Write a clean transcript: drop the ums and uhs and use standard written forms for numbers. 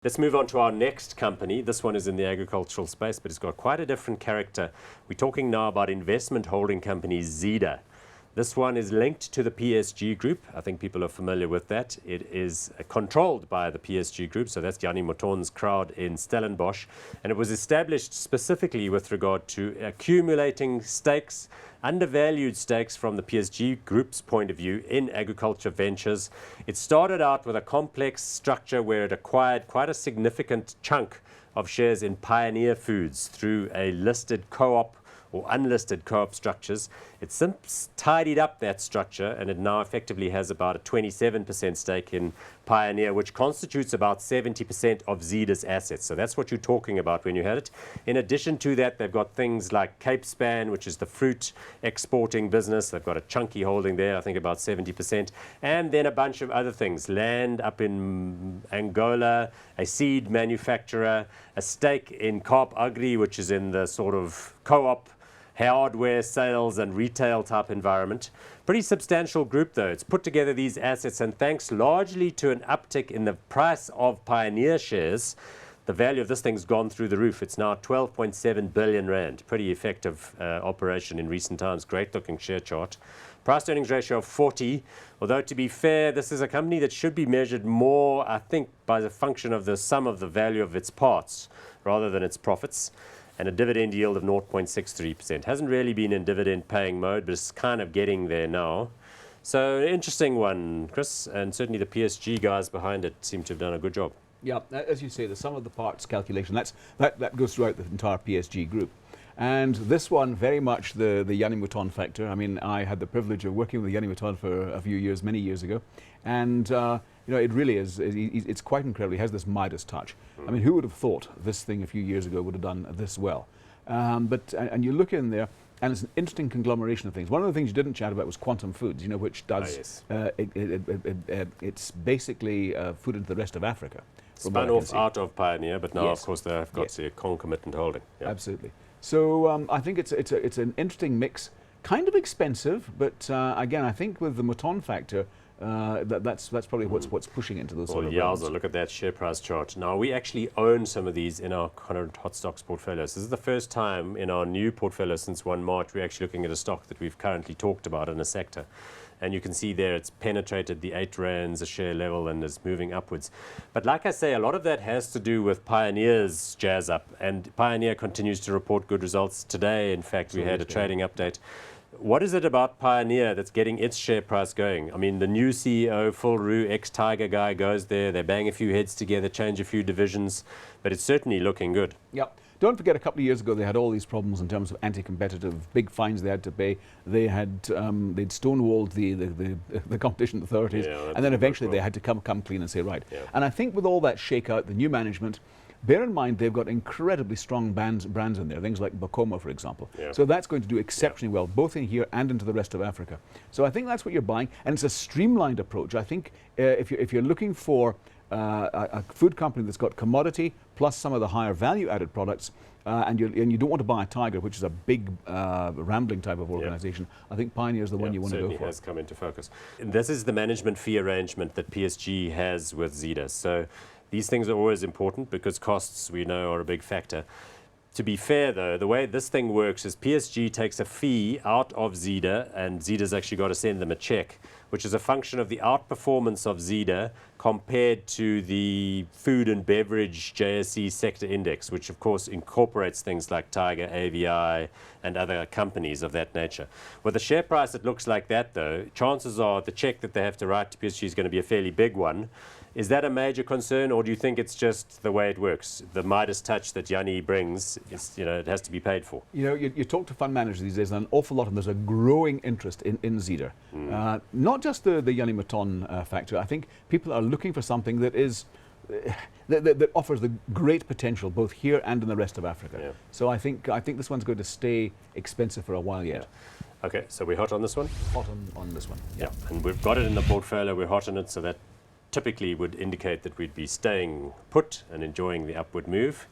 Let's move on to our next company. This one is in the agricultural space, but it's got quite a different character. We're talking now about investment holding company Zeder. This one is linked to the PSG Group. I think people are familiar with that. It is controlled by the PSG Group, so that's Jannie Mouton's crowd in Stellenbosch. And it was established specifically with regard to accumulating stakes, undervalued stakes from the PSG Group's point of view in agriculture ventures. It started out with a complex structure where it acquired quite a significant chunk of shares in Pioneer Foods through a listed co-op or unlisted co-op structures. It since tidied up that structure, and it now effectively has about a 27% stake in Pioneer, which constitutes about 70% of Zeder's assets. So that's what you're talking about when you had it. In addition to that, they've got things like Cape Span, which is the fruit exporting business. They've got a chunky holding there, I think about 70%. And then a bunch of other things, land up in Angola, a seed manufacturer, a stake in Carp Agri, which is in the sort of co-op hardware sales and retail type environment. Pretty substantial group though. It's put together these assets, and thanks largely to an uptick in the price of Pioneer shares, the value of this thing's gone through the roof. It's now 12.7 billion rand. Pretty effective operation in recent times. Great looking share chart. Price earnings ratio of 40. Although to be fair, this is a company that should be measured more, I think, by the function of the sum of the value of its parts rather than its profits. And a dividend yield of 0.63%. Hasn't really been in dividend paying mode, but it's kind of getting there now. So an interesting one, Chris, and certainly the PSG guys behind it seem to have done a good job. Yeah, as you say, the sum of the parts calculation, that goes throughout the entire PSG group. And this one, very much the Jannie Mouton factor. I mean, I had the privilege of working with Jannie Mouton for a few years, many years ago. And you know, it really is, it's quite incredible. He has this Midas touch. I mean, who would have thought this thing a few years ago would have done this well? And you look in there, and it's an interesting conglomeration of things. One of the things you didn't chat about was Quantum Foods, you know, which does, it's basically food into the rest of Africa. Spun off out of Pioneer, but now, of course, they've got the concomitant holding. Yeah. Absolutely. So I think it's an interesting mix, kind of expensive, but again, I think with the Mouton factor, that's probably what's pushing into those sort of levels. Look at that share price chart. Now, we actually own some of these in our current hot stocks portfolios. This is the first time in our new portfolio since 1 March we're actually looking at a stock that we've currently talked about in a sector. And you can see there it's penetrated the 8 rands a share level and is moving upwards. But like I say, a lot of that has to do with Pioneer's jazz up, and Pioneer continues to report good results today. In fact, we had a trading update. What is it about Pioneer that's getting its share price going? I mean, the new CEO, Phil Roo, ex-Tiger guy, goes there. They bang a few heads together, change a few divisions, but it's certainly looking good. Yep. Don't forget, a couple of years ago, they had all these problems in terms of anti-competitive, big fines they had to pay. They had they'd stonewalled the competition authorities, and then eventually they had to come clean and say, right. Yeah. And I think with all that shakeout, the new management, bear in mind they've got incredibly strong brands in there, things like Bacomo, for example. Yeah. So that's going to do exceptionally well, both in here and into the rest of Africa. So I think that's what you're buying, and it's a streamlined approach. I think if you're looking for a food company that's got commodity plus some of the higher value-added products, and you don't want to buy a Tiger, which is a big rambling type of organization. I think Pioneer is the one you want to go for. Certainly has come into focus. And this is the management fee arrangement that PSG has with Zeder. So these things are always important because costs, we know, are a big factor. To be fair, though, the way this thing works is PSG takes a fee out of Zeder, and Zeder's actually got to send them a check, which is a function of the outperformance of Zeder compared to the food and beverage JSE sector index, which of course incorporates things like Tiger, AVI, and other companies of that nature. With a share price that looks like that, though, chances are the check that they have to write to PSG is going to be a fairly big one. Is that a major concern, or do you think it's just the way it works? The Midas touch that Jannie brings, you know, it has to be paid for. You know, you talk to fund managers these days, and an awful lot of them, there's a growing interest in Zeder. Not just the Jannie Mouton factor. I think people are looking for something that is that offers the great potential both here and in the rest of Africa. Yeah. So I think this one's going to stay expensive for a while yet. Yeah. Okay, so we're hot on this one? Hot on this one. Yeah, and we've got it in the portfolio, we're hot on it, so that typically would indicate that we'd be staying put and enjoying the upward move.